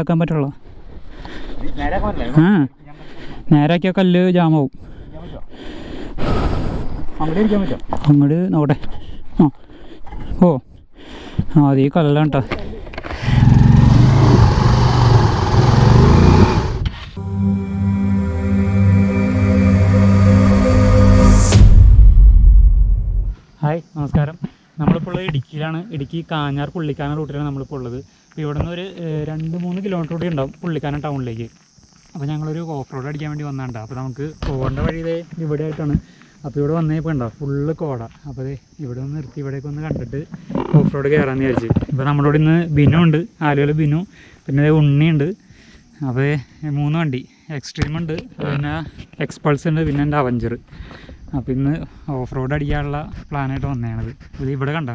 നേരാക്കാൻ പറ്റുള്ളൂ. ആ നേരാക്കിയ കല്ല് ജാമാവും. അങ്ങോട്ട് നോക്കട്ടെ. ആ ഓ ആ അത് ഈ കല്ലാണ് കേട്ടോ. ഹായ് നമസ്കാരം. നമ്മളിപ്പോൾ ഉള്ളത് ഇടുക്കിയിലാണ്. ഇടുക്കി കാഞ്ഞാർ പുള്ളിക്കാനം റൂട്ടിലാണ് നമ്മളിപ്പോൾ ഉള്ളത്. അപ്പോൾ ഇവിടെ നിന്ന് ഒരു 2-3 കിലോമീറ്റർ കൂടി ഉണ്ടാവും പുള്ളിക്കാനം ടൗണിലേക്ക്. അപ്പോൾ ഞങ്ങളൊരു ഓഫ് റോഡ് അടിക്കാൻ വേണ്ടി വന്നതാണ്. അപ്പോൾ നമുക്ക് പോകേണ്ട വഴി ഇതേ ഇവിടെ ആയിട്ടാണ്. അപ്പോൾ ഇവിടെ വന്നപ്പോൾ ഉണ്ടാവും ഫുള്ള് കോട. അപ്പോൾ അതെ ഇവിടെ ഒന്ന് നിർത്തി ഇവിടേക്ക് ഒന്ന് കണ്ടിട്ട് ഓഫ് റോഡ് കയറാമെന്ന് വിചാരിച്ചു. ഇപ്പോൾ നമ്മുടെ ഇവിടെ ഇന്ന് ബിനു ഉണ്ട്, ആലുവയിൽ ബിനു, പിന്നെ ഉണ്ണിയുണ്ട്. അപ്പോൾ 3 വണ്ടി, എക്സ്ട്രീം ഉണ്ട്, പിന്നെ എക്സ്പൾസ് ഉണ്ട്, പിന്നെ എൻ്റെ അവഞ്ചർ. അപ്പോൾ ഇന്ന് ഓഫ് റോഡ് അടിക്കാനുള്ള പ്ലാനായിട്ട് വന്നതാണത്. ഇത് ഇവിടെ കണ്ട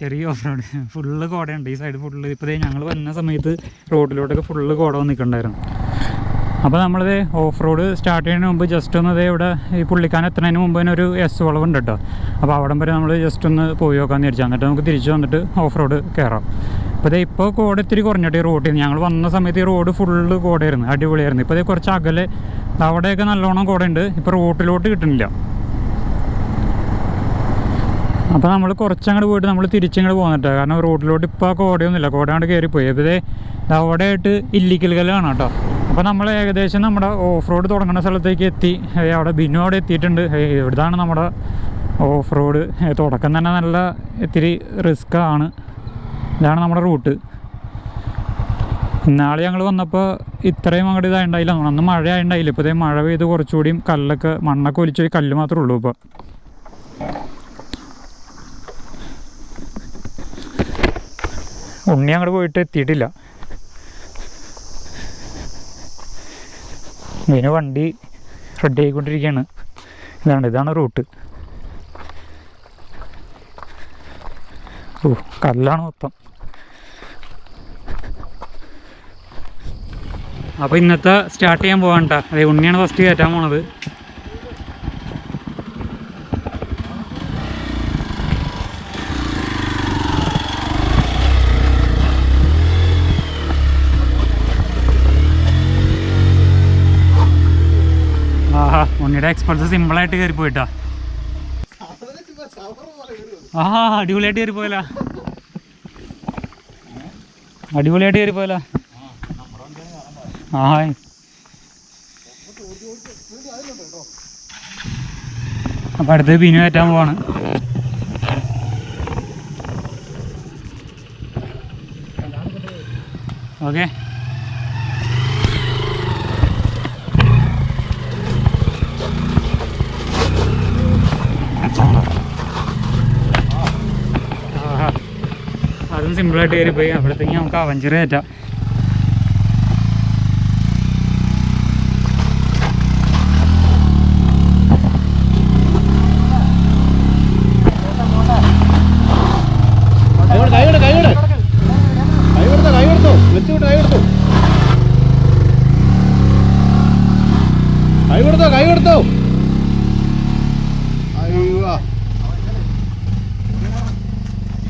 ചെറിയ ഓഫ് റോഡ് ഫുള്ള് കോടയുണ്ട് ഈ സൈഡ് ഫുള്ള്. ഇപ്പോൾ ഞങ്ങൾ വന്ന സമയത്ത് റോഡിലോട്ടൊക്കെ ഫുള്ള് കോട വന്നിട്ടുണ്ടായിരുന്നു. അപ്പോൾ നമ്മളിത് ഓഫ് റോഡ് സ്റ്റാർട്ട് ചെയ്യുന്നതിന് മുമ്പ് ജസ്റ്റ് ഒന്ന് ഇതേ ഇവിടെ ഈ പുള്ളിക്കാനം എത്തുന്നതിന് മുമ്പ് തന്നെ ഒരു എസ് വളവുണ്ട് കേട്ടോ. അപ്പോൾ അവിടം വരെ നമ്മൾ ജസ്റ്റ് ഒന്ന് പോയി നോക്കാമെന്ന് വിചാരിച്ചു. എന്നിട്ട് നമുക്ക് തിരിച്ച് വന്നിട്ട് ഓഫ് റോഡ് കയറാം. അപ്പോൾ ഇതേ ഇപ്പോൾ കോട ഇത്തിരി കുറഞ്ഞിട്ട് ഈ റോഡിൽ നിന്ന് ഞങ്ങൾ വന്ന സമയത്ത് ഈ റോഡ് ഫുള്ള് കോടയായിരുന്നു, അടിപൊളിയായിരുന്നു. ഇപ്പോൾ ഇതേ കുറച്ച് അകലെ അവിടെയൊക്കെ നല്ലോണം കോടയുണ്ട്, ഇപ്പോൾ റോട്ടിലോട്ട് കിട്ടുന്നില്ല. അപ്പോൾ നമ്മൾ കുറച്ചങ്ങോട്ട് പോയിട്ട് നമ്മൾ തിരിച്ചിങ്ങോട്ട് പോകുന്നിട്ട്, കാരണം റോഡിലോട്ട് ഇപ്പോൾ കോടയൊന്നുമില്ല, കോട അങ്ങോട്ട് കയറിപ്പോയി. അപ്പോൾ ഇതേ അവിടെയായിട്ട് ഇല്ലിക്കൽ കല്ലാണ് കേട്ടോ. അപ്പോൾ നമ്മൾ ഏകദേശം നമ്മുടെ ഓഫ് റോഡ് തുടങ്ങുന്ന സ്ഥലത്തേക്ക് എത്തി. അവിടെ ബിനു അവിടെ എത്തിയിട്ടുണ്ട്. ഇവിടുന്നാണ് നമ്മുടെ ഓഫ് റോഡ് തുടക്കം തന്നെ നല്ല ഇത്തിരി റിസ്ക്കാണ്. ഇതാണ് നമ്മുടെ റൂട്ട്. ഇന്നാളെ ഞങ്ങൾ വന്നപ്പോൾ ഇത്രയും അങ്ങോട്ട് ഇതായിട്ടുണ്ടായില്ല, അന്ന് മഴ ആയിട്ടുണ്ടായില്ല. ഇപ്പോൾ ഇതേ മഴ പെയ്ത് കുറച്ചുകൂടിയും കല്ലൊക്കെ മണ്ണൊക്കെ ഒലിച്ച് പോയി കല്ല് മാത്രമേ ഉള്ളൂ. ഇപ്പോൾ ഉണ്ണി അങ്ങോട്ട് പോയിട്ട് എത്തിയിട്ടില്ല. ഇതിന് വണ്ടി റെഡി ആയിക്കൊണ്ടിരിക്കുകയാണ്. ഇതാണ് റൂട്ട്. ഓ കല്ലാണ് മൊത്തം. അപ്പോൾ ഇന്നത്തെ സ്റ്റാർട്ട് ചെയ്യാൻ പോകാൻ കേട്ടോ. അതെ ഉണ്ണിയാണ് ഫസ്റ്റ് കയറ്റാൻ പോണത്. ആഹാ ഉണ്ണിയുടെ എക്സ്പൾസ് സിമ്പിളായിട്ട് കയറി പോയിട്ടാ. ആഹാ അടിപൊളിയായിട്ട് കയറി പോയല്ല, അടിപൊളിയായിട്ട് കയറി പോയല്ല. ആ അപ്പം അടുത്ത് ബിനു കയറ്റാൻ പോവാണ്. ഓക്കെ അതും സിമ്പിളായിട്ട് കയറിപ്പോയി. അവിടത്തേക്ക് നമുക്ക് അവഞ്ചർ കയറ്റാം.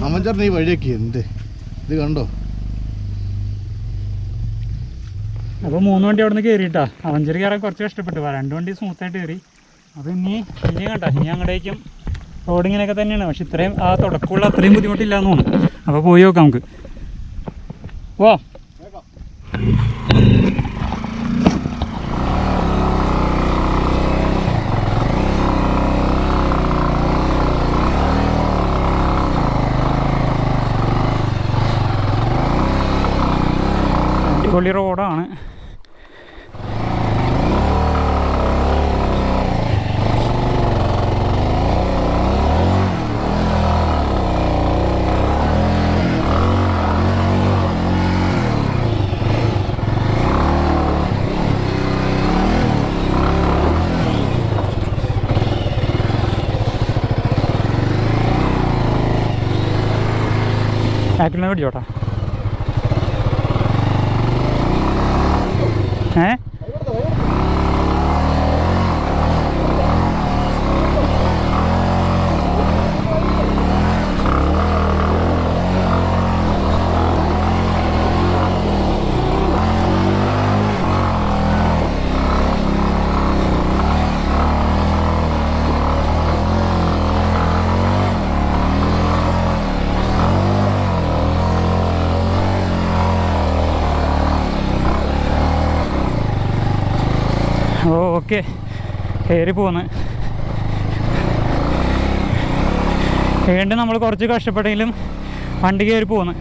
അവഞ്ചറിന് ഈ വഴിയൊക്കെ എന്ത് ഇത് കണ്ടോ. അപ്പോൾ 3 വണ്ടി അവിടെ നിന്ന് കയറിയിട്ടാ. അവഞ്ചർ കയറാൻ കുറച്ച് കഷ്ടപ്പെട്ടു, 2 വണ്ടി സ്മൂത്തായിട്ട് കയറി. അപ്പോൾ ഇനി കണ്ടോ, ഇനി അങ്ങടേക്കും റോഡിങ്ങനെയൊക്കെ തന്നെയാണ്. പക്ഷെ ഇത്രയും ആ തുടക്കമുള്ള അത്രയും ബുദ്ധിമുട്ടില്ല എന്ന് തോന്നുന്നു. അപ്പോൾ പോയി നോക്കാം നമുക്ക്. വാ അടിപൊളി റോഡാണ്. ബാക്കിൽ പിടിച്ചോട്ടാ. ഓക്കെ കയറി പോന്ന്. വീണ്ടും നമ്മൾ കുറച്ച് കഷ്ടപ്പെട്ടെങ്കിലും വണ്ടി കയറി പോന്ന്.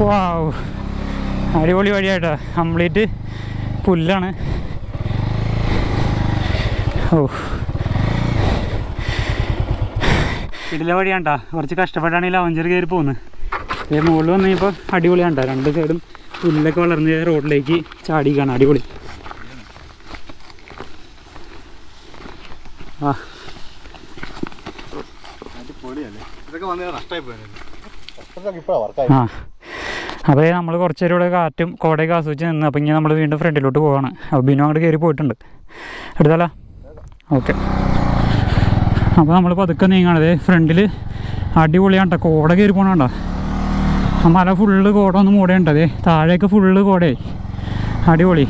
വാവ്, അടിപൊളി വഴിയായിട്ടാ. കംപ്ലീറ്റ് പുല്ലാണ്. ഓ ഇതിലെ വഴിയാണ്ടാ. കുറച്ച് കഷ്ടപ്പെട്ടാണെങ്കിൽ അവഞ്ചർ കയറി പോകുന്നത്. മുകളിൽ വന്നു കഴിഞ്ഞപ്പോൾ അടിപൊളിയാണ്ടാ. രണ്ട് സൈഡും പുല്ലൊക്കെ വളർന്ന് റോഡിലേക്ക് ചാടിക്കാണ്. അടിപൊളി. ആ ആ അപ്പോൾ നമ്മൾ കുറച്ച് നേരം ഇവിടെ കാറ്റും കോടയൊക്കെ ആസ്വദിച്ച് നിന്ന്. അപ്പോൾ ഇങ്ങനെ നമ്മൾ വീണ്ടും ഫ്രണ്ടിലോട്ട് പോവാണ്. അപ്പോൾ ബിനു അങ്ങോട്ട് കയറി പോയിട്ടുണ്ട്. എടുത്താലോ? ഓക്കെ. അപ്പോൾ നമ്മൾ പതുക്കെ നീങ്ങാണത്. ഫ്രണ്ടിൽ അടിപൊളിയാണ് കേട്ടോ. കോട കയറി പോകണണ്ട. ആ മല ഫുള്ള് കോട ഒന്ന് മൂടേണ്ടത്. താഴേക്ക് ഫുള്ള് കോടയായി. അടിപൊളി.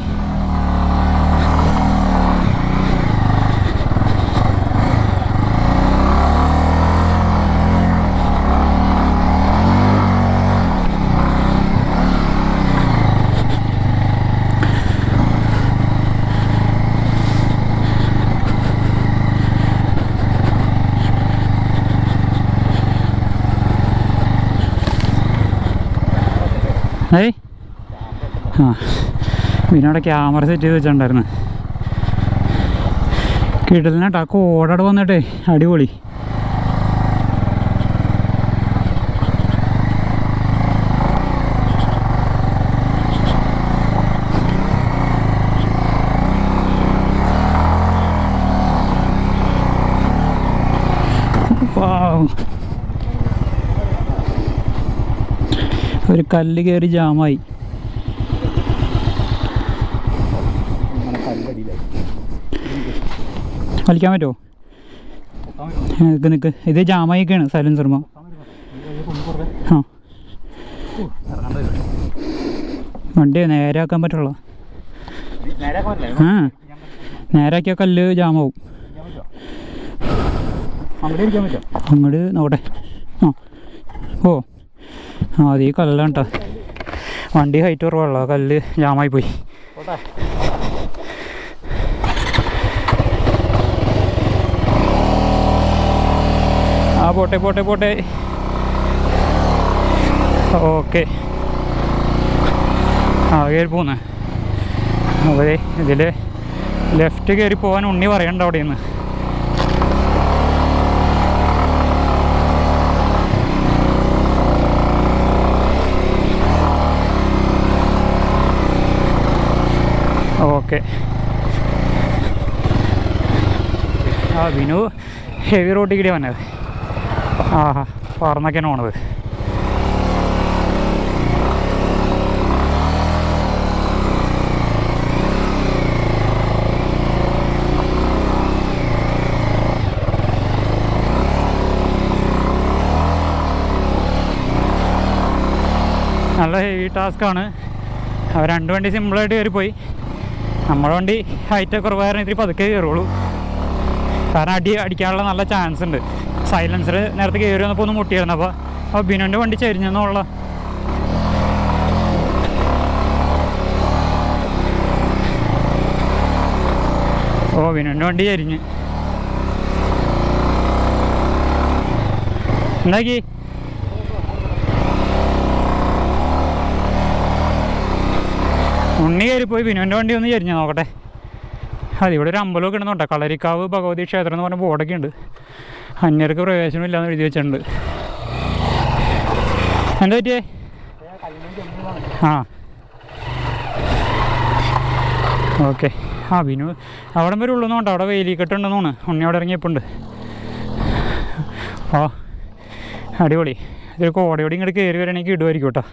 ഏയ് ആ പിന്നെ ക്യാമറ സെറ്റ് ചെയ്ത് വെച്ചിട്ടുണ്ടായിരുന്നു. കിടലിനാട്ടോ. ആ കോടയുടെ വന്നിട്ടേ അടിപൊളി. ഒരു കല്ല് കയറി ജാമായി. വലിക്കാൻ പറ്റുമോ? നിൽക്ക്. ഇത് ജാമായിക്കാണ് സൈലൻസർമ. ആ വണ്ടി നേരാക്കാൻ പറ്റുള്ളൂ. ആ നേരാക്കിയ കല്ല് ജാമാവും. അങ്ങോട്ട് നോക്കട്ടെ. ആ ഓ ആ അത് ഈ കല്ലാണ് കേട്ടോ. വണ്ടി ഹൈറ്റ് കുറവുള്ള കല്ല് ജാമായി പോയി. ആ പോട്ടെ പോട്ടെ പോട്ടെ. ഓക്കെ ആ കയറി പോന്ന്. അതെ ഇതിൽ ലെഫ്റ്റ് കയറി പോകാൻ ഉണ്ണി പറയണ്ട അവിടെ നിന്ന്. ഓക്കെ ആ വിനു ഹെവി റോഡിൽ കൂടി വന്നത്. ആഹാ പറന്നൊക്കെയാണ് പോണത്. നല്ല ഹെവി ടാസ്ക്കാണ്. അവർ രണ്ട് വണ്ടി സിമ്പിളായിട്ട് കയറിപ്പോയി. നമ്മുടെ വണ്ടി ഹൈറ്റ് കുറവായിരുന്നു. ഇത്തിരി പതുക്കെ കയറുള്ളൂ. കാരണം അടിക്കാനുള്ള നല്ല ചാൻസ് ഉണ്ട്. സൈലൻസർ നേരത്തെ കയറി വന്നപ്പോൾ ഒന്ന് മുട്ടിയായിരുന്നു. അപ്പോൾ ബിനുവിൻ്റെ വണ്ടി ചരിഞ്ഞെന്നുള്ള ബിനുവിൻ്റെ വണ്ടി ചരിഞ്ഞ് എന്താക്കി. ഉണ്ണി കയറിപ്പോയി. ബിനുവിൻ്റെ വണ്ടി ഒന്ന് ചരിഞ്ഞ് നോക്കട്ടെ. അതിവിടെ ഒരു അമ്പലമൊക്കെ ഉണ്ടെന്നുണ്ടോ. കളരിക്കാവ് ഭഗവതി ക്ഷേത്രം എന്ന് പറഞ്ഞ ബോർഡൊക്കെ ഉണ്ട്. അന്യർക്ക് പ്രവേശനമില്ലാന്ന് എഴുതി വെച്ചിട്ടുണ്ട്. എന്താ പറ്റിയേ? ആ ഓക്കെ. ആ ബിനു അവിടെ വരെ ഉള്ളൂന്നോണ്ട് അവിടെ വെയിലിക്കെട്ടുണ്ടെന്നോണ് ഉണ്ണി അവിടെ ഇറങ്ങിയപ്പോണ്ട്. ആ അടിപൊളി. ഇതൊരു കോടയോടെ ഇങ്ങോട്ട് കയറി വരണമെങ്കിൽ ഇടുമായിരിക്കും കേട്ടോ.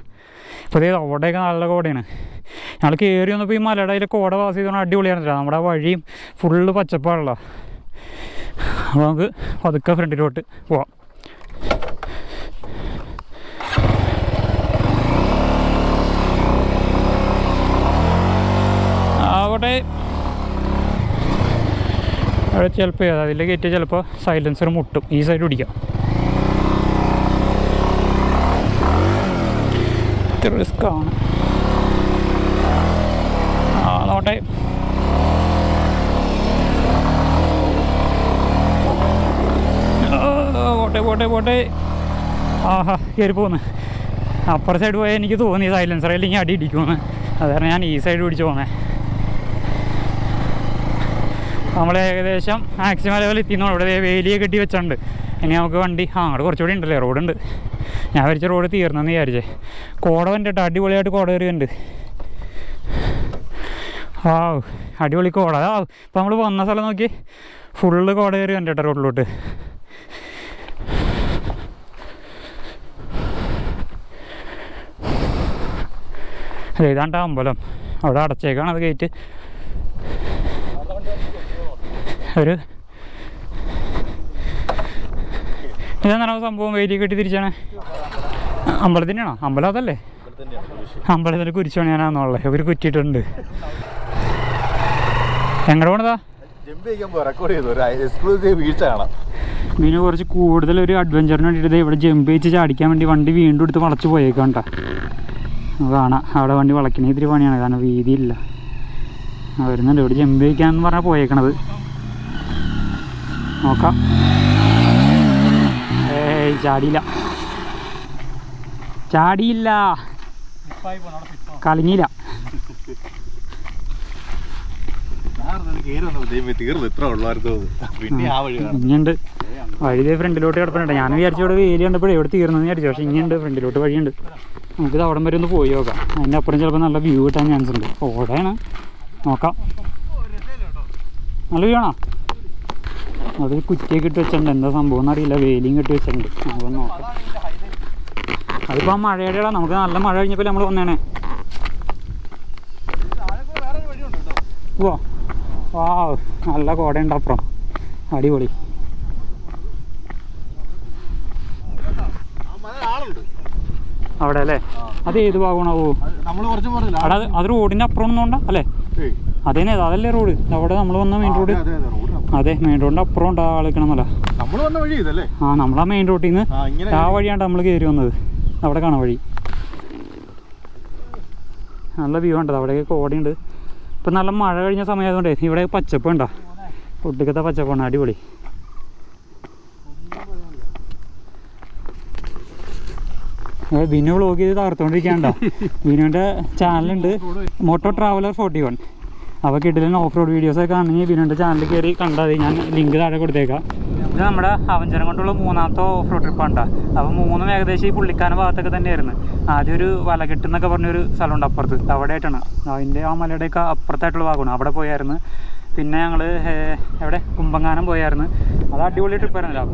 അപ്പോൾ അതേ അവിടെയൊക്കെ നല്ല കോടയാണ്. ഞങ്ങൾ കയറി വന്നപ്പോൾ ഈ മലയുടെ അതിൽ കോട പാസ് ചെയ്തോണ്ട് അടിപൊളിയായിരുന്നില്ല. നമ്മുടെ വഴിയും ഫുള്ള് പച്ചപ്പാണല്ലോ. അപ്പോൾ നമുക്ക് പതുക്കെ ഫ്രണ്ടിലോട്ട് പോവാം. അവിടെ ചിലപ്പോൾ അതിൽ കയറ്റിയാൽ ചിലപ്പോൾ സൈലൻസർ മുട്ടും. ഈ സൈഡ് പിടിക്കാം. റിസ്ക്കാണ്. ആ നോട്ടെ. പോട്ടെ പോട്ടെ പോട്ടെ. ആഹാ കയറി പോന്ന്. അപ്പുറ സൈഡ് പോയാൽ എനിക്ക് തോന്നി സൈലൻസർ അല്ലെങ്കിൽ അടി ഇടിക്കുമെന്ന്. അതാണ് ഞാൻ ഈ സൈഡ് പിടിച്ച് പോന്നേ. നമ്മൾ ഏകദേശം മാക്സിമം ലെവൽ എത്തിയെന്നോ. ഇവിടെ വേലിയെ കെട്ടി വെച്ചിട്ടുണ്ട്. ഇനി നമുക്ക് വണ്ടി അങ്ങോട്ട് കുറച്ചുകൂടി ഉണ്ടല്ലേ, റോഡുണ്ട്. ഞാൻ വരച്ച റോഡ് തീർന്നെന്ന് വിചാരിച്ചേ. കോട കണ്ടിട്ട് അടിപൊളിയായിട്ട് കോട കയറിയുണ്ട്. ആ അടിപൊളി കോട. ആ ഇപ്പം നമ്മൾ വന്ന സ്ഥലം നോക്കി ഫുള്ള് കോട കയറി കണ്ടിട്ടോ റോഡിലോട്ട്. ഇതാണ്ട അമ്പലം. അവിടെ അടച്ചേക്കാണ് അത് ഗേറ്റ്. ഒരു ഇതെന്താണ് സംഭവം? വേലി കെട്ടി തിരിച്ചാണ്. അമ്പലത്തിൻ്റെയാണോ? അമ്പലം അതല്ലേ? അമ്പലത്തിൽ കുരിശ് പണിയാനാന്നുള്ളത് ഇവർ കുറ്റിയിട്ടുണ്ട്. എങ്ങോട്ട് പോണതാ? മീന് കുറച്ച് കൂടുതൽ ഒരു അഡ്വഞ്ചറിന് വേണ്ടിയിട്ട് ഇവിടെ ജമ്പ് വെച്ച് ചാടിക്കാൻ വേണ്ടി വണ്ടി വീണ്ടും എടുത്ത് വളച്ച് പോയേക്കാണ്ട. കാണാം അവിടെ വണ്ടി വളയ്ക്കണേ ഇത്തിരി പണിയാണ്, കാരണം വീതിയില്ല. വരുന്നുണ്ട് ഇവിടെ ജമ്പ് വയ്ക്കാന്ന് പറഞ്ഞാൽ പോയേക്കണത്. നോക്കാം. ചാടിയില്ല ചാടിയില്ല കലങ്ങിയില്ല. ഇനിയുണ്ട് വഴി ഫ്രണ്ടിലോട്ട് കിടപ്പുണ്ട്. ഞാൻ വിചാരിച്ചു ഇവിടെ വേലി കണ്ടപ്പോഴേ ഇവിടെ തീർന്നെന്ന് വിചാരിച്ചു. പക്ഷേ ഇനിയുണ്ട് ഫ്രണ്ടിലോട്ട് വഴിയുണ്ട്. നമുക്കിത് അവിടം വരെ ഒന്ന് പോയി നോക്കാം. അതിൻ്റെ അപ്പുറം ചിലപ്പോൾ നല്ല വ്യൂ കിട്ടാൻ ചാൻസ് ഉണ്ട്. ഓടയാണ്. നോക്കാം. നല്ല വ്യൂ ആണോ? അത് കുറ്റിയൊക്കെ ഇട്ട് വെച്ചിട്ടുണ്ട്. എന്താ സംഭവം എന്നറിയില്ല. വേലിയും കെട്ടി വെച്ചിട്ടുണ്ട്. നമുക്കൊന്ന് നോക്കാം. അതിപ്പോൾ ആ മഴയുടെ നമുക്ക് നല്ല മഴ കഴിഞ്ഞപ്പോൾ നമ്മൾ വന്നേണേ. ഓ വാ നല്ല കോടയുണ്ട് അപ്പുറം. അടിപൊളി. അവിടെ അല്ലേ? അത് ഏത് ഭാഗമാണോ? അത് റോഡിൻ്റെ അപ്പുറം ഒന്നുകൊണ്ടാ അല്ലേ? അതേനെ അതല്ലേ റോഡ്? അവിടെ നമ്മൾ വന്ന മെയിൻ റോഡ്. അതെ മെയിൻ റോഡിൻ്റെ അപ്പുറം ഉണ്ട് ആളിക്കണമെന്നല്ല. ആ നമ്മളാ മെയിൻ റോഡിൽ നിന്ന് ആ വഴിയാണ്ട് നമ്മൾ കയറി വന്നത്. അവിടെ കാണാം വഴി. നല്ല വ്യൂ ഉണ്ട്. അവിടെയൊക്കെ കോടയുണ്ട്. ഇപ്പം നല്ല മഴ കഴിഞ്ഞ സമയമായതുകൊണ്ടേ ഇവിടെ പച്ചപ്പ് ഉണ്ടോ? ഒടുക്കത്തെ പച്ചപ്പാണ്. അടിപൊളി. ബിനു വ്ളോഗ് ചെയ്ത് തകർത്തുകൊണ്ടിരിക്കുകയുണ്ടോ? ബിനുവിൻ്റെ ചാനലുണ്ട് മോട്ടോ ട്രാവലർ 41. അപ്പോൾ കിട്ടില്ല ഓഫ് റോഡ് വീഡിയോസൊക്കെ ആണെങ്കിൽ ബിനുവിൻ്റെ ചാനലിൽ കയറി കണ്ടാൽ മതി. ഞാൻ ലിങ്ക് താഴെ കൊടുത്തേക്കാം. ഇത് നമ്മുടെ അവഞ്ചരം കൊണ്ടുള്ള 3ാമത്തെ ഓഫ് റോഡ് ട്രിപ്പാണ്. അപ്പോൾ 3 ഏകദേശം ഈ പുള്ളിക്കാനം ഭാഗത്തൊക്കെ തന്നെയായിരുന്നു. ആദ്യം ഒരു വലകെട്ട് എന്നൊക്കെ പറഞ്ഞൊരു സ്ഥലമുണ്ട് അപ്പുറത്ത്. അവിടെ ആയിട്ടാണ്. അതിൻ്റെ ആ മലയുടെയൊക്കെ അപ്പുറത്തായിട്ടുള്ള ഭാഗമാണ്. അവിടെ പോയായിരുന്നു. പിന്നെ ഞങ്ങൾ എവിടെ കുമ്പങ്ങാനം പോയായിരുന്നു. അത് അടിപൊളി ട്രിപ്പായിരുന്നല്ലോ.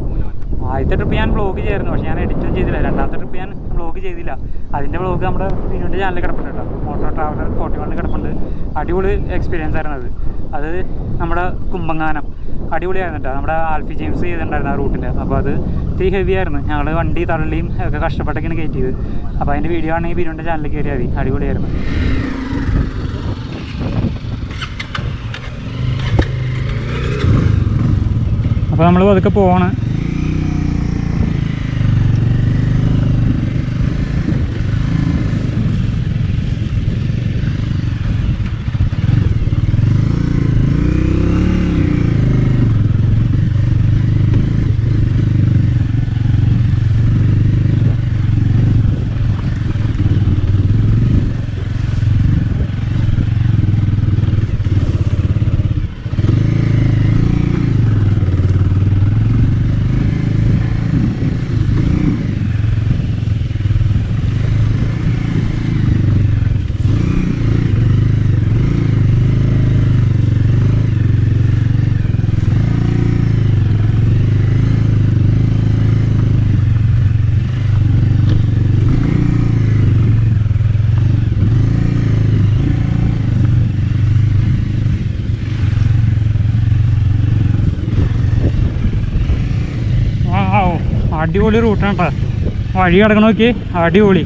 ആദ്യത്തെ ട്രിപ്പ് ഞാൻ വ്ളോഗ് ചെയ്യായിരുന്നു. പക്ഷേ ഞാൻ എഡിറ്റും ചെയ്തില്ല. രണ്ടാമത്തെ ട്രിപ്പ് ഞാൻ വ്ളോഗ് ചെയ്തില്ല. അതിൻ്റെ വ്ളോഗ് നമ്മുടെ ബിനുവിൻ്റെ ചാനലിൽ കിടപ്പുണ്ട് കേട്ടോ. മോട്ടോ ട്രാവലർ 41 കിടപ്പുണ്ട്. അടിപൊളി എക്സ്പീരിയൻസ് ആയിരുന്നു അത്. നമ്മുടെ കുമ്പങ്ങാനം അടിപൊളിയായിരുന്നു കേട്ടോ. നമ്മുടെ ആൽഫി ജെയിംസ് ചെയ്തിട്ടുണ്ടായിരുന്നു ആ റൂട്ടിൽ. അപ്പോൾ അത് ഇത്തിരി ഹെവി ആയിരുന്നു. ഞങ്ങൾ വണ്ടി തള്ളിയും ഒക്കെ കഷ്ടപ്പെട്ടൊക്കെയാണ് കയറ്റിയത്. അപ്പോൾ അതിൻ്റെ വീഡിയോ ആണെങ്കിൽ ബിനുവിൻ്റെ ചാനലിൽ കയറിയാൽ മതി. അടിപൊളിയായിരുന്നു. അപ്പോൾ നമ്മൾ അതൊക്കെ പോവാണ്. അടിപൊളി റൂട്ടാണ് കേട്ടോ. വഴി കിടക്കണ നോക്കി, അടിപൊളി.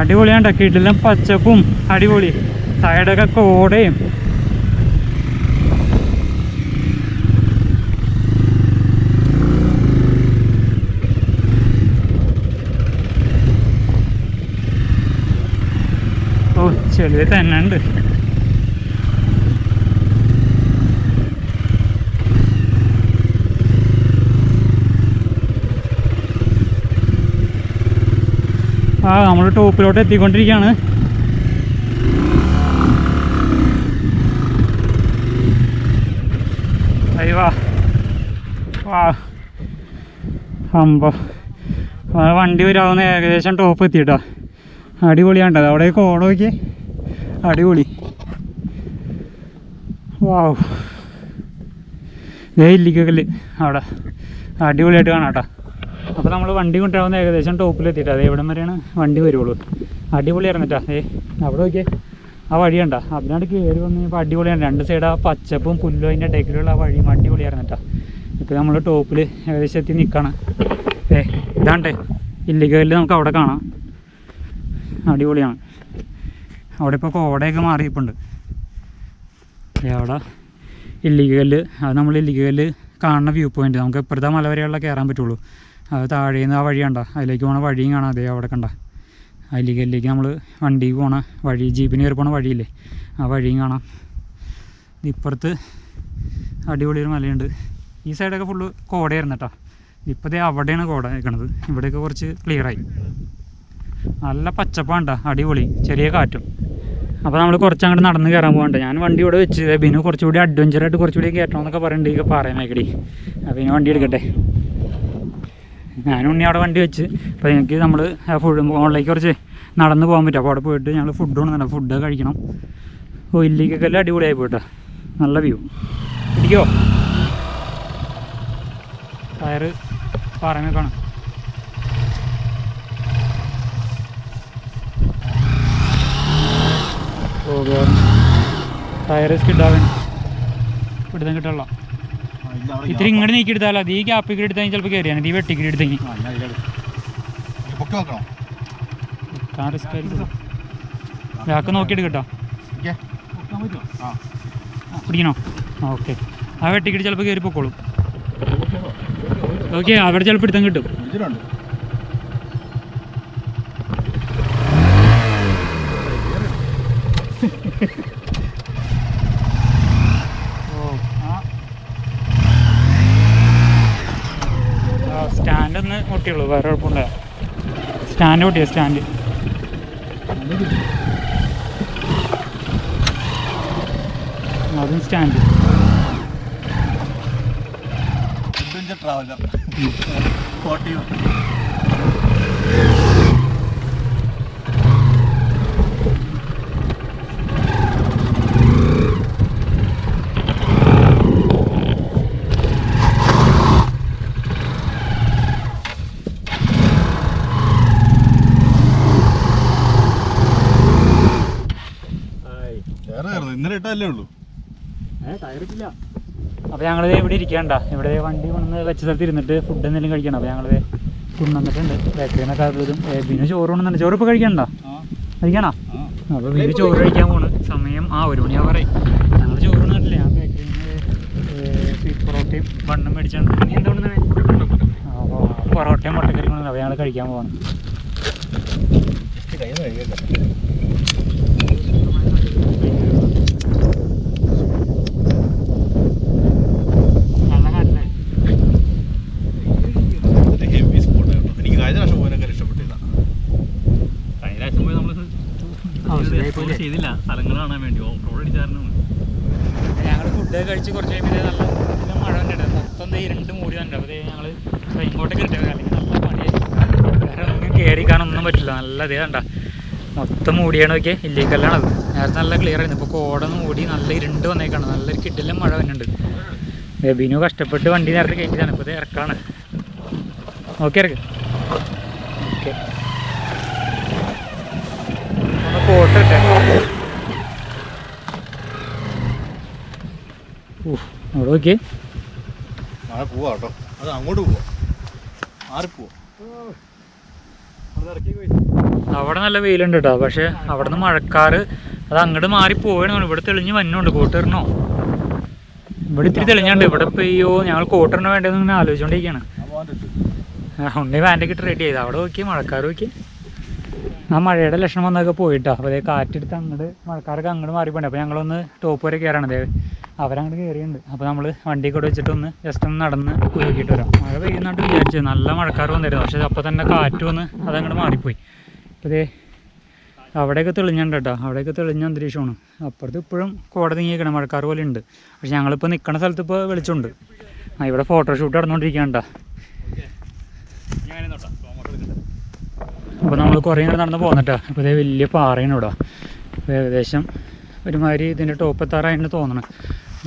അടിപൊളിയാണ് കിടിലം പച്ചപ്പും അടിപൊളി, സൈഡൊക്കെ കോടയും. ഓ ചെളിയ തന്നെ ഉണ്ട്. ആ നമ്മൾ ടോപ്പിലോട്ട് എത്തിക്കൊണ്ടിരിക്കുകയാണ്. അയ്യോ വാ അമ്പോ വണ്ടി വരാവുന്ന ഏകദേശം ടോപ്പ് എത്തിയിട്ടാ. അടിപൊളിയാണ്. അവിടെ കോട നോക്കി, അടിപൊളി. വാവ്, ദേ ഇല്ലിക്കല്ല് അവിടെ അടിപൊളിയായിട്ട് കാണാം കേട്ടോ. അപ്പോൾ നമ്മൾ വണ്ടി കൊണ്ടുവരാവുന്ന ഏകദേശം ടോപ്പിലെത്തിയിട്ട് അതേ ഇവിടം വരെയാണ് വണ്ടി വരുള്ളൂ. അടിപൊളിയായിരുന്നു കേട്ടോ. അവിടെ നോക്കിയേ, ആ വഴി കണ്ട അതിനാണ്ട് കയറി വന്ന് കഴിഞ്ഞപ്പോൾ അടിപൊളിയാണ്. രണ്ട് സൈഡ് ആ പച്ചപ്പും പുല്ലും അതിൻ്റെ ഇടയ്ക്കിലുള്ള ആ വഴിയും അടിപൊളിയായിരുന്നു കേട്ടോ. ഇപ്പോൾ നമ്മൾ ടോപ്പിൽ ഏകദേശം എത്തി നിൽക്കുകയാണ്. ഇതാണ്ടേ ഇല്ലിക്കല്ല്, നമുക്ക് അവിടെ കാണാം. അടിപൊളിയാണ്. അവിടെ ഇപ്പോൾ കോടയൊക്കെ മാറിയിപ്പുണ്ട്. അവിടെ ഇല്ലിക്കല്ല്, അത് നമ്മൾ ഇല്ലിക്കല്ല് കാണുന്ന വ്യൂ പോയിൻറ്റ്. നമുക്ക് ഇപ്പുറത്തെ മല വരെയുള്ള കയറാൻ പറ്റുള്ളൂ. അത് താഴെ നിന്ന് ആ വഴി കണ്ട, അതിലേക്ക് പോണ വഴിയും കാണാം. അതേ അവിടെ കണ്ട ഇല്ലിക്കല്ലിലേക്ക് നമ്മൾ വണ്ടിക്ക് പോണ വഴി, ജീപ്പിന് കയറി പോണ വഴിയില്ലേ, ആ വഴിയും കാണാം. ഇപ്പുറത്ത് അടിപൊളി ഒരു മലയുണ്ട്. ഈ സൈഡൊക്കെ ഫുള്ള് കോടയായിരുന്നു കേട്ടോ. ഇപ്പോഴത്തെ അവിടെയാണ് കോട നിൽക്കണത്. ഇവിടെയൊക്കെ കുറച്ച് ക്ലിയറായി. നല്ല പച്ചപ്പാണ് കേട്ടോ, അടിപൊളി, ചെറിയ കാറ്റും. അപ്പോൾ നമ്മൾ കുറച്ചങ്ങോട്ട് നടന്ന് കയറാൻ പോകണ്ട. ഞാൻ വണ്ടി ഇവിടെ വെച്ച് പിന്നെ കുറച്ചുകൂടി അഡ്വഞ്ചറായിട്ട് കുറച്ചുകൂടി കയറ്റണമെന്നൊക്കെ പറയണ്ട. ഈ പറയാൻ മേക്കടി. അപ്പോൾ ഇനി വണ്ടി എടുക്കട്ടെ. ഞാനും ഉണ്ണി അവിടെ വണ്ടി വെച്ച്. അപ്പോൾ എനിക്ക് നമ്മൾ ഫുഡ് മുകളിലേക്ക് കുറച്ച് നടന്ന് പോകാൻ പറ്റും. അപ്പോൾ അവിടെ പോയിട്ട് ഞങ്ങൾ ഫുഡ് കൊണ്ടുവന്നില്ല, ഫുഡ് കഴിക്കണം. ഓ ഇല്ലിക്കൊക്കെ എല്ലാം അടിപൊളിയായി പോയിട്ടോ, നല്ല വ്യൂ. ഇരിക്കോ ടയറ് പാറമേക്കാണ്. ഓ ടയറ് സ്കിഡാവൻ പിടുത്തം കിട്ടുള്ള. ഇത്തിരി ഇങ്ങോട്ട് നീക്കി എടുത്താലോ, അത് ഈ ഗ്യാപ്പിക്ക് എടുത്താൽ ചിലപ്പോൾ കയറിയാണ്. ഈ വെട്ടിക്കിടി എടുത്തെങ്കിൽ റിസ്ക് ആയിരിക്കും. ബാക്ക് നോക്കിയിട്ട് കേട്ടോ, പിടിക്കണോ? ഓക്കെ, ആ വെട്ടിക്കിടി ചിലപ്പോൾ കയറി പൊക്കോളും. ഓക്കെ, അവിടെ ചിലപ്പോൾ എടുത്താൽ കിട്ടും. സ്റ്റാൻഡ് ഒന്ന് പൊട്ടിയുള്ളൂ, വേറെ കുഴപ്പമുണ്ടാ. സ്റ്റാൻഡ് പൊട്ടിയോ? സ്റ്റാൻഡ് അതും സ്റ്റാൻഡ്. ഇന്നലെ ഇട്ടല്ലേ ഉള്ളൂ. ടയറിട്ടില്ല. അപ്പോൾ ഞങ്ങൾ ഇവിടെ ഇരിക്കണ്ട, ഇവിടെ വണ്ടി കൊണ്ടുവന്ന് വെച്ച സ്ഥലത്ത് ഇരുന്നിട്ട് ഫുഡ് എന്തെങ്കിലും കഴിക്കണം. അപ്പോൾ ഞങ്ങൾ കൊണ്ടുവന്നിട്ടുണ്ട് ബേക്കറിയിൽ നിന്നൊക്കെ. അതും പിന്നെ ചോറ് കൊണ്ടുവന്നിട്ടുണ്ട്. ചോറ് ഇപ്പോൾ കഴിക്കണ്ട, കഴിക്കണോ? അപ്പോൾ പിന്നെ ചോറ് കഴിക്കാൻ പോണ്. സമയം 1 മണിയാവാറേ. ഞങ്ങൾ ചോറ് കൊണ്ടുവന്നിട്ടില്ല. ഞാൻ ബേക്കറിയിൽ നിന്ന് സ്വീറ്റ് പൊറോട്ടയും ബണ്ണും മേടിച്ചാണ്. നീ എന്താ കൊണ്ടുവന്നേ? അപ്പോൾ പൊറോട്ടയും മുട്ടക്കറി കൊണ്ടുവന്നത്. അപ്പോൾ ഞങ്ങൾ കഴിക്കാൻ പോവാണ്. ചെയ്തില്ല, സ്ഥലങ്ങൾ കാണാൻ വേണ്ടി ഓഫ്റോഡ് അടിച്ചായിരുന്നു. ഞങ്ങൾ ഫുഡ് കഴിച്ച് കുറച്ച് കഴിയുമ്പോൾ നല്ല മഴ ഉണ്ട്. മൊത്തം ഇരുണ്ട് മൂടി തന്നെ. അപ്പോൾ ഞങ്ങൾ ഇങ്ങോട്ടേക്ക് ഇട്ടേ, അല്ലെങ്കിൽ നല്ല പണി കയറിക്കാനൊന്നും പറ്റില്ല. നല്ല ഇതേ കണ്ട മൊത്തം മൂടിയാണ്. നോക്കിയാൽ ഇല്ലിക്കല്ലാണത്. നേരത്തെ നല്ല ക്ലിയർ ആയിരുന്നു. ഇപ്പോൾ കോടൊന്ന് മൂടി നല്ല ഇരുണ്ട് വന്നേക്കാണ്. നല്ലൊരു കിടിലം മഴ വന്നിട്ടുണ്ട്. ബിനു കഷ്ടപ്പെട്ട് വണ്ടി നേരത്തെ കയറ്റിയതാണ്. ഇപ്പോൾ ഇത് ഇറക്കാണ്. ഓക്കെ ഇറക്ക്. ഓക്കെ ഒന്ന് കോട്ട് ഇട്ടേ. അവിടെ നോക്കിയേ നാളെ പോവാ കേട്ടോ. അത് അങ്ങോട്ട് പോവാ, മാറിപ്പോവാ. അവിടെ നല്ല വെയിലുണ്ട് കേട്ടോ. പക്ഷെ അവിടെ നിന്ന് മഴക്കാറ് അത് അങ്ങോട്ട് മാറി പോകണം. ഇവിടെ തെളിഞ്ഞ് വന്നുണ്ട്. കോട്ടിടണോ? ഇവിടെ ഇത്തിരി തെളിഞ്ഞുണ്ട്. ഇവിടെ പെയ്യോ ഞങ്ങൾ കോട്ടിടണോ വേണ്ടതെന്ന് ഇങ്ങനെ ആലോചിച്ചുകൊണ്ടിരിക്കുകയാണ്. ഉണ്ണി വാൻ്റൊക്കെ ഇട്ട് റെഡി ചെയ്ത് അവിടെ നോക്കി മഴക്കാർ നോക്കി. ആ മഴയുടെ ലക്ഷണം വന്നൊക്കെ പോയിട്ടാ. അപ്പോൾ അതേ കാറ്റെടുത്ത് അങ്ങോട്ട് മഴക്കാരൊക്കെ അങ്ങോട്ട് മാറിപ്പോണ്ട്. അപ്പോൾ ഞങ്ങളൊന്ന് ടോപ്പ് വരെ കയറാണ്. അതേ അവരങ്ങോട്ട് കയറിയുണ്ട്. അപ്പോൾ നമ്മൾ വണ്ടി കൂടെ വെച്ചിട്ടൊന്ന് ജസ്റ്റ് ഒന്ന് നടന്ന് പോയി നോക്കിയിട്ട് വരാം. മഴ പെയ്യുന്നതായിട്ട് വിചാരിച്ചത്. നല്ല മഴക്കാർ വന്നിരുന്നു. പക്ഷേ അപ്പോൾ തന്നെ കാറ്റ് വന്ന് അതങ്ങോട്ട് മാറിപ്പോയി. അപ്പോൾ ഇതേ അവിടെയൊക്കെ തെളിഞ്ഞുണ്ട് കേട്ടോ. അവിടെയൊക്കെ തെളിഞ്ഞ അന്തരീക്ഷമാണ്. അപ്പുറത്ത് ഇപ്പോഴും കോട നീങ്ങിക്കണം. മഴക്കാർ പോലെ ഉണ്ട്. പക്ഷെ ഞങ്ങളിപ്പോൾ നിൽക്കുന്ന സ്ഥലത്ത് ഇപ്പോൾ വെളിച്ചമുണ്ട്. ഇവിടെ ഫോട്ടോഷൂട്ട് നടന്നുകൊണ്ടിരിക്കുകയാണ് കേട്ടോ. അപ്പോൾ നമ്മൾ കുറേ നേരം നടന്ന് പോകുന്നിട്ടാ. അപ്പോൾ ഇതേ വലിയ പാറയാണ് ഇവിടെ. ഏകദേശം ഒരുമാതിരി ഇതിൻ്റെ ടോപ്പ് എത്താറായിട്ട് തോന്നണം.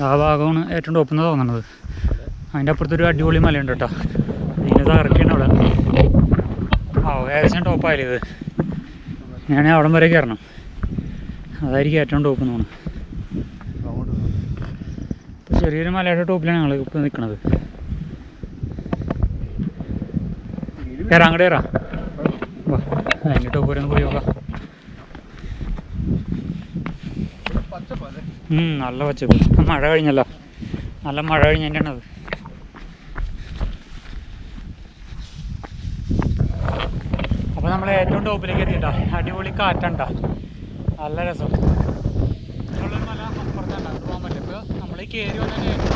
ആ ഭാഗമാണ് ഏറ്റവും ടോപ്പ് എന്ന് തോന്നണത്. അതിൻ്റെ അപ്പുറത്തൊരു അടിപൊളി മലയുണ്ട് കേട്ടോ. ഇതിൻ്റെ തകർക്കാണ് അവിടെ. ഏകദേശം ടോപ്പായാലും ഇത് ഞാൻ അവിടം വരെ കയറണം. അതായിരിക്കും ഏറ്റവും ടോപ്പ് എന്ന് തോന്നുന്നു. ഇപ്പോൾ ചെറിയൊരു മലയുടെ ടോപ്പിലാണ് ഞങ്ങൾ ഇപ്പോൾ നിൽക്കുന്നത്. കയറാം, അങ്ങോട്ട് കയറാം. വാ, അതിൻ്റെ ടോപ്പ് വരെ ഒന്ന് പോയി നോക്കാം. നല്ല പച്ചപ്പ്. മഴ കഴിഞ്ഞല്ലോ. നല്ല മഴ കഴിഞ്ഞതിൻ്റെയാണ് അത്. അപ്പോൾ നമ്മൾ ഏറ്റവും ടോപ്പിലേക്ക് എത്തിയിട്ടാ. അടിപൊളി കാറ്റുണ്ടാ. നല്ല രസം. ഇങ്ങനെയുള്ളൊരു മല അപ്പുറത്തല്ല, അത് പോകാൻ പറ്റും. ഇപ്പോൾ നമ്മൾ കയറി വന്നാൽ ഏറ്റവും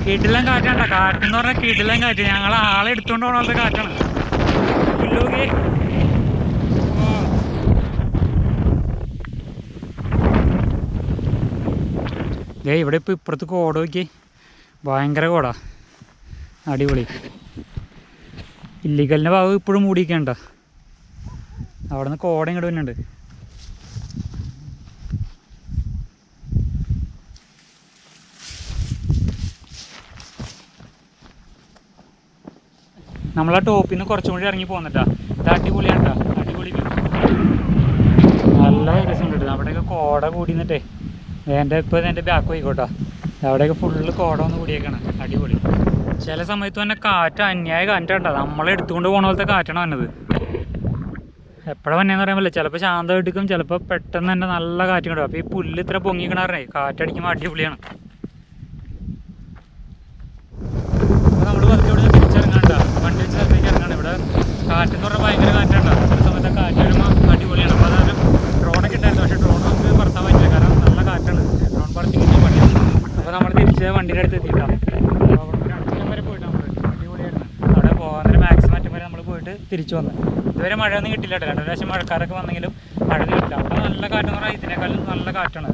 കിടിലം കാറ്റാണ്ട. കാറ്റെന്ന് പറഞ്ഞാൽ കിടിലം കാറ്റ്. ഞങ്ങൾ ആളെ എടുത്തുകൊണ്ട് പോകണത്തെ കാറ്റാണ്. പുല്ലോകെ ഇവിടെ ഇപ്പോൾ ഇപ്പുറത്ത് കോട നോക്കി. ഭയങ്കര കോട. അടിപൊളി. ഇല്ലിക്കലിൻ്റെ ഭാഗം ഇപ്പോഴും മൂടിയിരിക്കണ്ട. അവിടെ നിന്ന് കോട ഇങ്ങോട്ട് വരുന്നുണ്ട്. നമ്മളാ ടോപ്പിൽ നിന്ന് കുറച്ചും കൂടി ഇറങ്ങി പോകുന്നിട്ടാ. ഇത് അടിപൊളിയാണ് കേട്ടോ. അടിപൊളി നല്ല രസമുണ്ട്. അവിടെയൊക്കെ കോട കൂടി നിന്നിട്ടേ ഇപ്പോൾ എൻ്റെ ബാക്ക് പോയിക്കോട്ടോ. അവിടെയൊക്കെ ഫുള്ള് കോട വന്ന് കൂടിയേക്കാണ്. അടിപൊളി. ചില സമയത്ത് തന്നെ കാറ്റ് അന്യായ കാറ്റാട്ടോ. നമ്മളെ എടുത്തുകൊണ്ട് പോകണ പോലത്തെ കാറ്റാണ് വന്നത്. എപ്പോഴാണ് വന്നതെന്ന് പറയാൻ പറ്റില്ല. ചിലപ്പോൾ ശാന്തമായിട്ടിരിക്കും, ചിലപ്പോൾ പെട്ടെന്ന് തന്നെ നല്ല കാറ്റും കിട്ടും. അപ്പോൾ ഈ പുല്ല് ഇത്ര പൊങ്ങിക്കണേ കാറ്റടിക്കുമ്പോൾ അടിപൊളിയാണ്. അപ്പോൾ നമ്മൾ പതുക്കെ ഇവിടെ തിരിച്ചിറങ്ങാണ്ട. വണ്ടി വെച്ച് സ്ഥലത്തേക്ക് ഇറങ്ങാണ്. ഇവിടെ കാറ്റെന്ന് പറഞ്ഞാൽ ഭയങ്കര കാറ്റാണ്. ചില സമയത്ത് കാറ്റ് വരുമ്പോൾ അടിപൊളിയാണ്. അപ്പോൾ അതൊരു ഡ്രോണൊക്കെ ഉണ്ടായിരുന്നു. പക്ഷേ ഡ്രോൺ നമുക്ക് പറത്താൻ പറ്റില്ല, കാരണം നല്ല കാറ്റാണ്. ഡ്രോൺ പറത്തിക്കുന്ന വണ്ടി. അപ്പോൾ നമ്മൾ തിരിച്ച് വണ്ടിയുടെ അടുത്ത് എത്തിയിട്ടാണ്. അപ്പോൾ അവിടെ അറ്റം വരെ പോയിട്ട് നമ്മൾ അടിപൊളിയായിരുന്നു. അവിടെ പോകാൻ മാക്സിമം അറ്റം വരെ നമ്മൾ പോയിട്ട് തിരിച്ചു വന്നു. ഇതുവരെ മഴയൊന്നും കിട്ടില്ല കേട്ടോ. രണ്ട് പ്രാവശ്യം മഴക്കാരൊക്കെ വന്നെങ്കിലും മഴ കിട്ടില്ല. അവിടെ നല്ല കാറ്റെന്ന് പറഞ്ഞാൽ ഇതിനേക്കാളും നല്ല കാറ്റാണ്.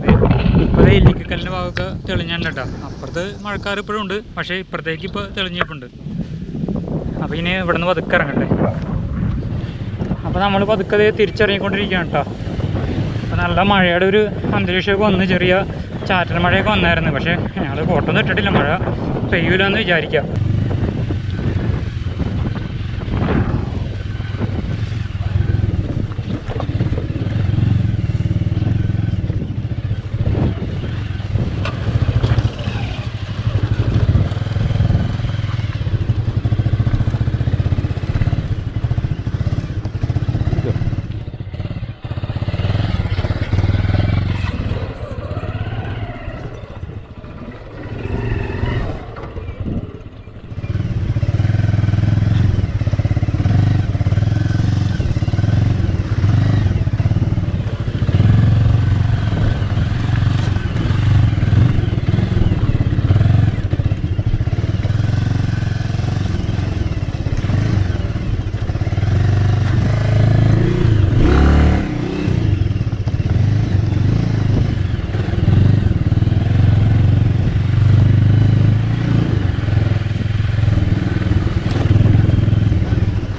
ഇപ്പോൾ ഇല്ലിക്കലിൻ്റെ ഭാഗമൊക്കെ തെളിഞ്ഞുണ്ട് കേട്ടോ. അപ്പുറത്ത് മഴക്കാർ ഇപ്പോഴും ഉണ്ട്, പക്ഷേ ഇപ്പുറത്തേക്ക് ഇപ്പോൾ തെളിഞ്ഞിട്ടുണ്ട്. അപ്പോൾ ഇനി ഇവിടെ നിന്ന് പതുക്കെ ഇറങ്ങട്ടെ. അപ്പോൾ നമ്മൾ പതുക്കെ തിരിച്ചിറങ്ങിക്കൊണ്ടിരിക്കുകയാണ് കേട്ടോ. അപ്പോൾ നല്ല മഴയുടെ ഒരു അന്തരീക്ഷമൊക്കെ വന്ന് ചെറിയ ചാറ്റൽ മഴയൊക്കെ വന്നായിരുന്നു. പക്ഷേ ഞങ്ങൾ കോട്ടൊന്നും ഇട്ടിട്ടില്ല. മഴ പെയ്യൂലെന്ന് വിചാരിക്കാം.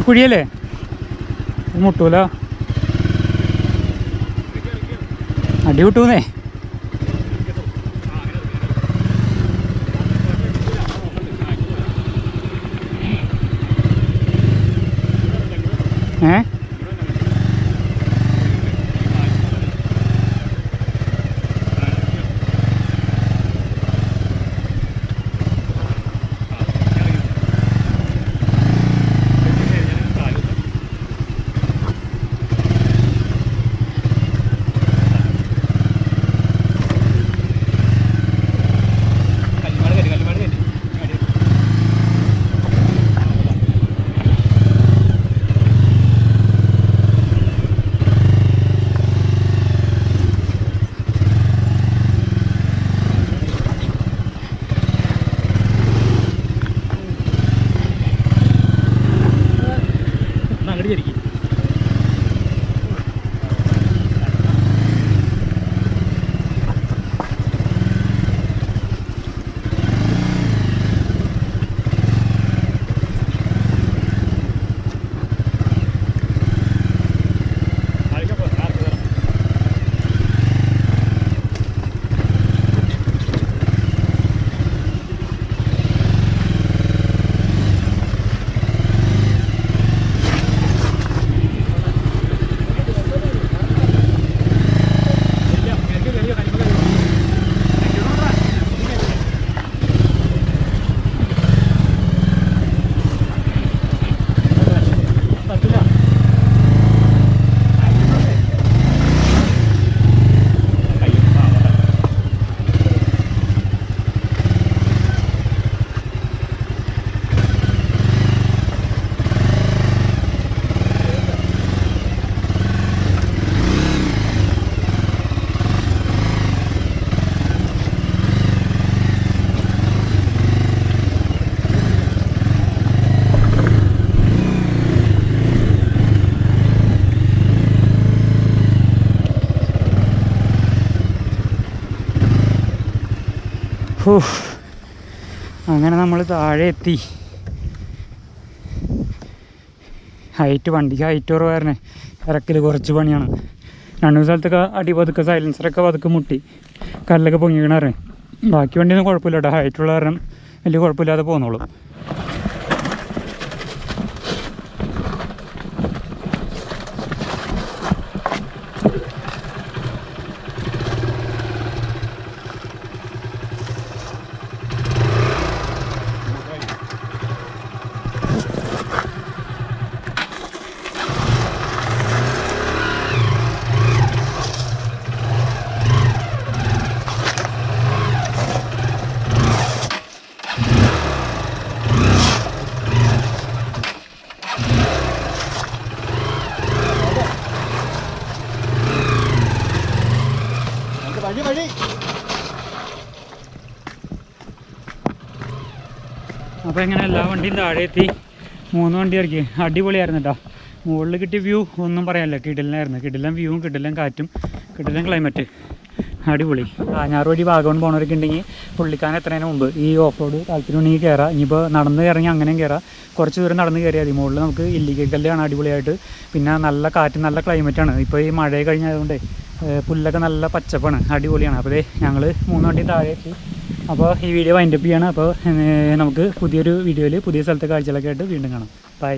കുഴിയല്ലേ മുട്ടൂല, അടി വിട്ടൂന്നേ. ഏ അങ്ങനെ നമ്മൾ താഴെ എത്തി. വണ്ടിക്ക് ഹൈറ്റ് കുറവായിരുന്നേ, ഇറക്കൽ കുറച്ച് പണിയാണ്. രണ്ടു സ്ഥലത്തൊക്കെ അടി പതുക്കെ സൈലൻസറൊക്കെ പതുക്കെ മുട്ടി, കല്ലൊക്കെ പൊങ്ങിക്കണേ. ബാക്കി വണ്ടിയൊന്നും കുഴപ്പമില്ല കേട്ടോ, ഹൈറ്റുള്ള കാരണം വലിയ കുഴപ്പമില്ലാതെ പോകുന്നുള്ളൂ. അപ്പോൾ ഇങ്ങനെ എല്ലാ വണ്ടിയും താഴെ എത്തി. 3 വണ്ടി ഇറക്കി. അടിപൊളിയായിരുന്നു കേട്ടോ. മുകളിൽ കിട്ടിയ വ്യൂ ഒന്നും പറയാനില്ല, കിടിലനായിരുന്നു. കിടിലൻ വ്യൂവും കിടിലൻ കാറ്റും കിടിലൻ ക്ലൈമറ്റ്, അടിപൊളി. കാഞ്ഞാറ് വഴി വാഗമൺ പോണവരൊക്കെ ഉണ്ടെങ്കിൽ പുള്ളിക്കാനം എത്തുന്നതിന് മുമ്പ് ഈ ഓഫ് റോഡ് താല്പര്യമുണ്ടെങ്കിൽ കയറാം. ഇനിയിപ്പോൾ നടന്ന് ഇറങ്ങി അങ്ങനെയും കയറാം. കുറച്ച് ദൂരം നടന്ന് കയറിയാൽ മതി. മുകളിൽ നമുക്ക് ഇല്ലിക്കല്ലാണ് അടിപൊളിയായിട്ട്. പിന്നെ നല്ല കാറ്റും നല്ല ക്ലൈമറ്റാണ്. ഇപ്പോൾ ഈ മഴ കഴിഞ്ഞതുകൊണ്ട് പുല്ലൊക്കെ നല്ല പച്ചപ്പാണ്, അടിപൊളിയാണ്. അപ്പോൾ ഞങ്ങൾ 3 വണ്ടിയും താഴെ എത്തി. അപ്പോൾ ഈ വീഡിയോ വൈൻഡപ്പ് ചെയ്യാണ്. അപ്പോൾ നമുക്ക് പുതിയൊരു വീഡിയോയിൽ പുതിയ സ്ഥലത്തെ കാഴ്ചകളൊക്കെ ആയിട്ട് വീണ്ടും കാണാം. ബൈ.